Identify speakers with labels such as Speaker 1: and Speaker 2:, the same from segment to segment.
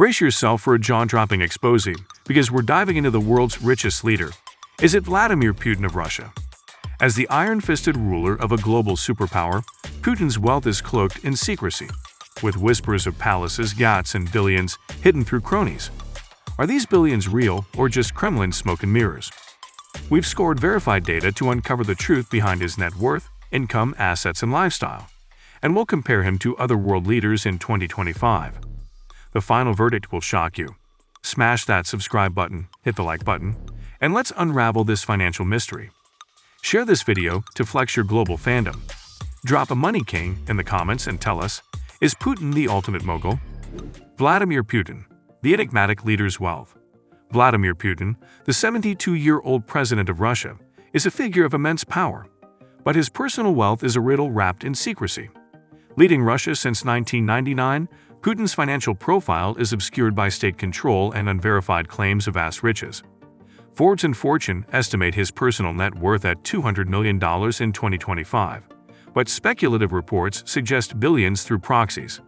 Speaker 1: Brace yourself for a jaw-dropping exposé, because we're diving into the world's richest leader. Is it Vladimir Putin of Russia? As the iron-fisted ruler of a global superpower, Putin's wealth is cloaked in secrecy, with whispers of palaces, yachts, and billions hidden through cronies. Are these billions real or just Kremlin smoke and mirrors? We've scored verified data to uncover the truth behind his net worth, income, assets, and lifestyle, and we'll compare him to other world leaders in 2025. The final verdict will shock you. Smash that subscribe button, hit the like button, and let's unravel this financial mystery. Share this video to flex your global fandom. Drop a money king in the comments and tell us, is Putin the ultimate mogul? Vladimir Putin, the enigmatic leader's wealth. Vladimir Putin, the 72-year-old president of Russia, is a figure of immense power, but his personal wealth is a riddle wrapped in secrecy. Leading Russia since 1999, Putin's financial profile is obscured by state control and unverified claims of vast riches. Forbes and Fortune estimate his personal net worth at $200 million in 2025, but speculative reports suggest billions through proxies.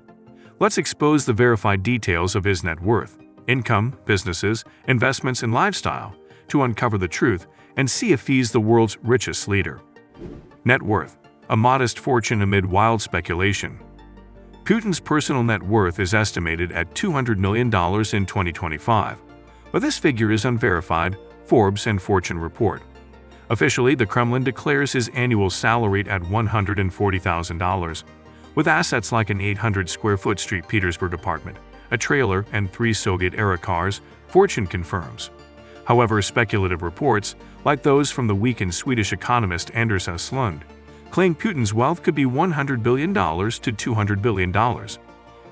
Speaker 1: Let's expose the verified details of his net worth, income, businesses, investments, and lifestyle to uncover the truth and see if he's the world's richest leader. Net worth, a modest fortune amid wild speculation. Putin's personal net worth is estimated at $200 million in 2025, but this figure is unverified, Forbes and Fortune report. Officially, the Kremlin declares his annual salary at $140,000, with assets like an 800-square-foot St. Petersburg apartment, a trailer, and 3 Soviet-era cars, Fortune confirms. However, speculative reports, like those from the weakened Swedish economist Anders S. Lund, claim Putin's wealth could be $100 billion to $200 billion,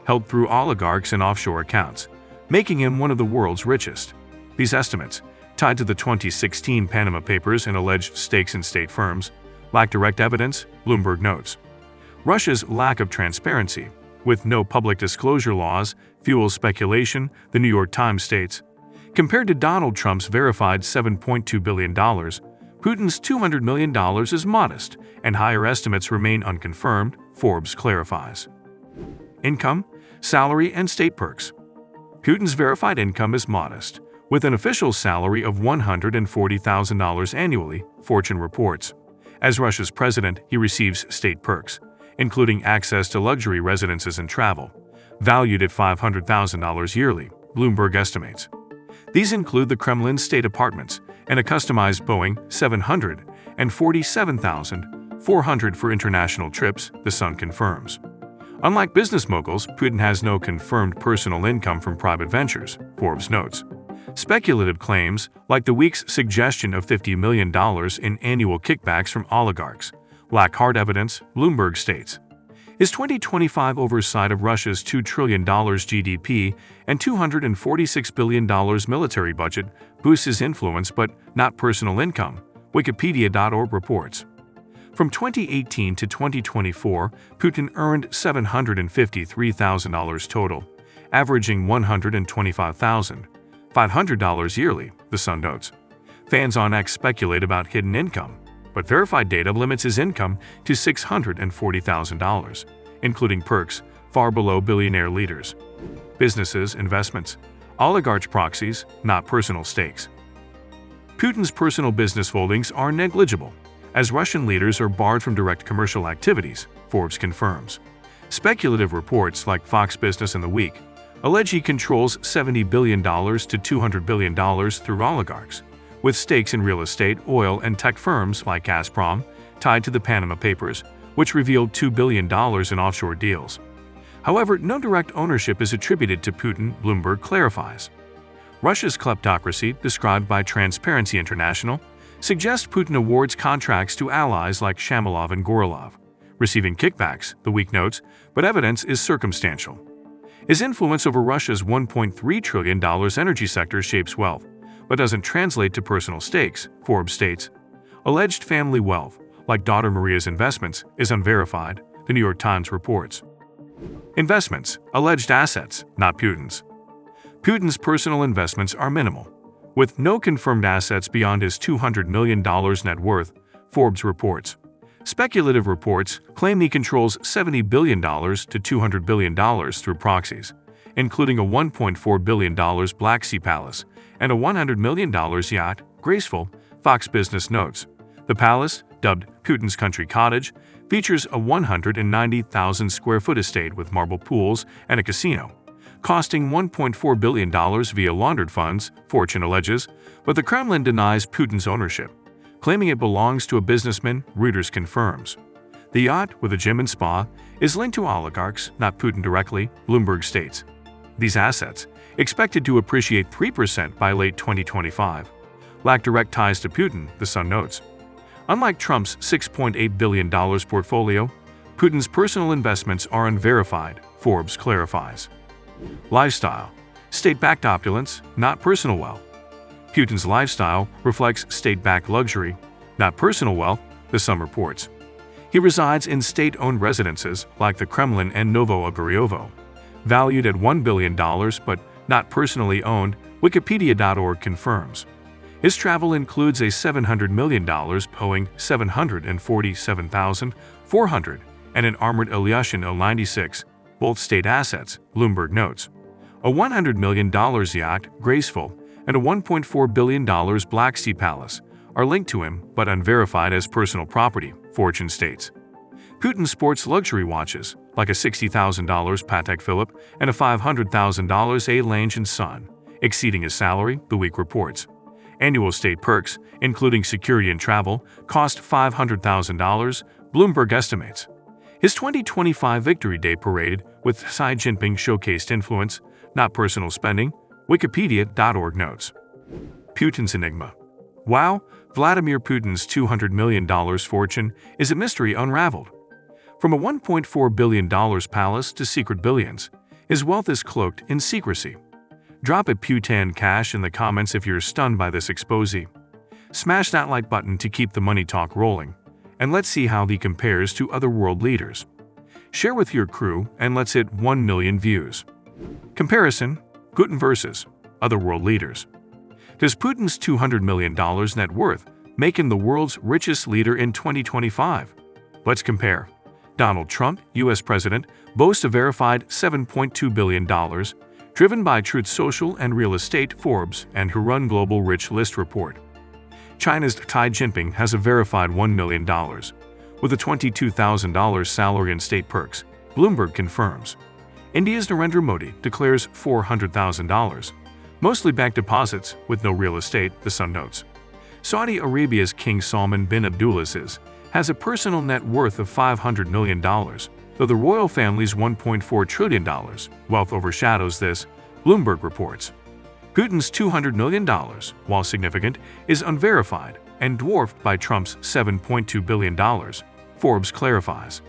Speaker 1: held through oligarchs and offshore accounts, making him one of the world's richest. These estimates, tied to the 2016 Panama Papers and alleged stakes in state firms, lack direct evidence, Bloomberg notes. Russia's lack of transparency, with no public disclosure laws, fuels speculation, the New York Times states. Compared to Donald Trump's verified $7.2 billion, Putin's $200 million is modest, and higher estimates remain unconfirmed, Forbes clarifies. Income, salary, and state perks. Putin's verified income is modest, with an official salary of $140,000 annually, Fortune reports. As Russia's president, he receives state perks, including access to luxury residences and travel, valued at $500,000 yearly, Bloomberg estimates. These include the Kremlin state apartments and a customized Boeing 700 and $47,400 for international trips, The Sun confirms. Unlike business moguls, Putin has no confirmed personal income from private ventures, Forbes notes. Speculative claims, like the week's suggestion of $50 million in annual kickbacks from oligarchs, lack hard evidence, Bloomberg states. His 2025 oversight of Russia's $2 trillion GDP and $246 billion military budget boosts his influence but not personal income, Wikipedia.org reports. From 2018 to 2024, Putin earned $753,000 total, averaging $125,500 yearly, The Sun notes. Fans on X speculate about hidden income, but verified data limits his income to $640,000, including perks far below billionaire leaders. Businesses, investments, oligarch proxies, not personal stakes. Putin's personal business holdings are negligible, as Russian leaders are barred from direct commercial activities, Forbes confirms. Speculative reports like Fox Business and The Week allege he controls $70 billion to $200 billion through oligarchs, with stakes in real estate, oil, and tech firms like Gazprom, tied to the Panama Papers, which revealed $2 billion in offshore deals. However, no direct ownership is attributed to Putin, Bloomberg clarifies. Russia's kleptocracy, described by Transparency International, suggests Putin awards contracts to allies like Shamalov and Gorilov, receiving kickbacks, The Week notes, but evidence is circumstantial. His influence over Russia's $1.3 trillion energy sector shapes wealth, but doesn't translate to personal stakes, Forbes states. Alleged family wealth, like daughter Maria's investments, is unverified, the New York Times reports. Investments, alleged assets, not Putin's. Putin's personal investments are minimal, with no confirmed assets beyond his $200 million net worth, Forbes reports. Speculative reports claim he controls $70 billion to $200 billion through proxies, including a $1.4 billion Black Sea palace and a $100 million yacht, Graceful, Fox Business notes. The palace, dubbed Putin's Country Cottage, features a 190,000 square foot estate with marble pools and a casino, costing $1.4 billion via laundered funds, Fortune alleges, but the Kremlin denies Putin's ownership, claiming it belongs to a businessman, Reuters confirms. The yacht, with a gym and spa, is linked to oligarchs, not Putin directly, Bloomberg states. These assets, expected to appreciate 3% by late 2025, lack direct ties to Putin, The Sun notes. Unlike Trump's $6.8 billion portfolio, Putin's personal investments are unverified, Forbes clarifies. Lifestyle: state-backed opulence, not personal wealth. Putin's lifestyle reflects state-backed luxury, not personal wealth, The Sun reports. He resides in state-owned residences like the Kremlin and Novo Ogoriovo, valued at $1 billion but not personally owned, Wikipedia.org confirms. His travel includes a $700 million Boeing 747,400 and an armored Ilyushin Il-96, both state assets, Bloomberg notes. A $100 million yacht, Graceful, and a $1.4 billion Black Sea palace are linked to him but unverified as personal property, Fortune states. Putin sports luxury watches, like a $60,000 Patek Philippe and a $500,000 A. Lange & Son, exceeding his salary, The Week reports. Annual state perks, including security and travel, cost $500,000, Bloomberg estimates. His 2025 Victory Day parade with Xi Jinping showcased influence, not personal spending, Wikipedia.org notes. Putin's enigma. Wow, Vladimir Putin's $200 million fortune is a mystery unraveled. From a $1.4 billion palace to secret billions, his wealth is cloaked in secrecy. Drop a Putin cash in the comments if you're stunned by this exposé. Smash that like button to keep the money talk rolling, and let's see how he compares to other world leaders. Share with your crew and let's hit 1 million views. Comparison: Putin versus other world leaders. Does Putin's $200 million net worth make him the world's richest leader in 2025? Let's compare. Donald Trump, U.S. President, boasts a verified $7.2 billion, driven by Truth Social and Real Estate, Forbes, and who run Global Rich List report. China's Xi Jinping has a verified $1 million, with a $22,000 salary and state perks, Bloomberg confirms. India's Narendra Modi declares $400,000, mostly bank deposits with no real estate, The Sun notes. Saudi Arabia's King Salman bin Abdulaziz has a personal net worth of $500 million, though the royal family's $1.4 trillion wealth overshadows this, Bloomberg reports. Putin's $200 million, while significant, is unverified and dwarfed by Trump's $7.2 billion, Forbes clarifies.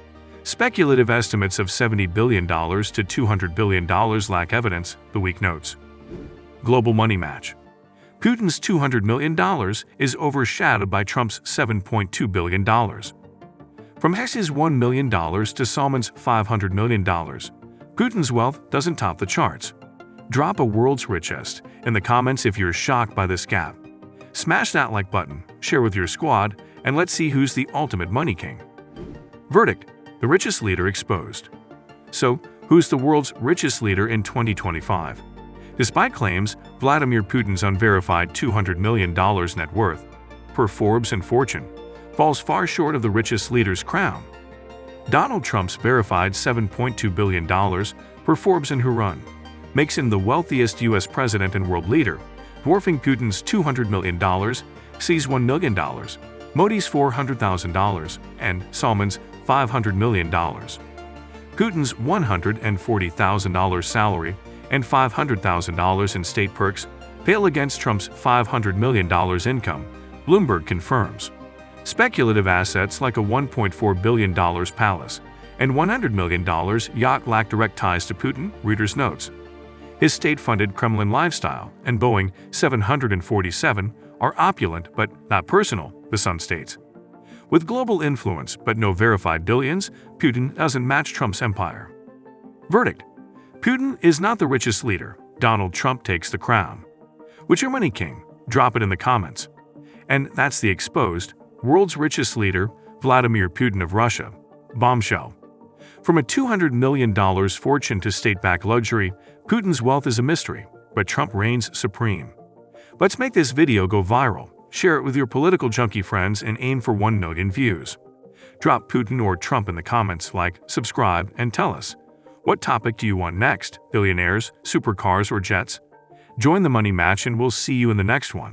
Speaker 1: Speculative estimates of $70 billion to $200 billion lack evidence, The Week notes. Global money match. Putin's $200 million is overshadowed by Trump's $7.2 billion. From Hex's $1 million to Salman's $500 million, Putin's wealth doesn't top the charts. Drop a world's richest in the comments if you're shocked by this gap. Smash that like button, share with your squad, and let's see who's the ultimate money king. Verdict: the richest leader exposed. So, who's the world's richest leader in 2025? Despite claims, Vladimir Putin's unverified $200 million net worth, per Forbes and Fortune, falls far short of the richest leader's crown. Donald Trump's verified $7.2 billion, per Forbes and Who Run, makes him the wealthiest U.S. president and world leader, dwarfing Putin's $200 million, Xi's $1 million, Modi's $400,000, and Salman's $500 million. Putin's $140,000 salary and $500,000 in state perks pale against Trump's $500 million income, Bloomberg confirms. Speculative assets like a $1.4 billion palace and $100 million yacht lack direct ties to Putin, Reuters notes. His state-funded Kremlin lifestyle and Boeing 747 are opulent but not personal, The Sun states. With global influence but no verified billions, Putin doesn't match Trump's empire. Verdict: Putin is not the richest leader. Donald Trump takes the crown. Which your money king? Drop it in the comments. And that's the exposed, world's richest leader, Vladimir Putin of Russia. Bombshell. From a $200 million fortune to state-backed luxury, Putin's wealth is a mystery, but Trump reigns supreme. Let's make this video go viral. Share it with your political junkie friends and aim for 1 million views. Drop Putin or Trump in the comments, like, subscribe, and tell us. What topic do you want next? Billionaires, supercars, or jets? Join the money match and we'll see you in the next one.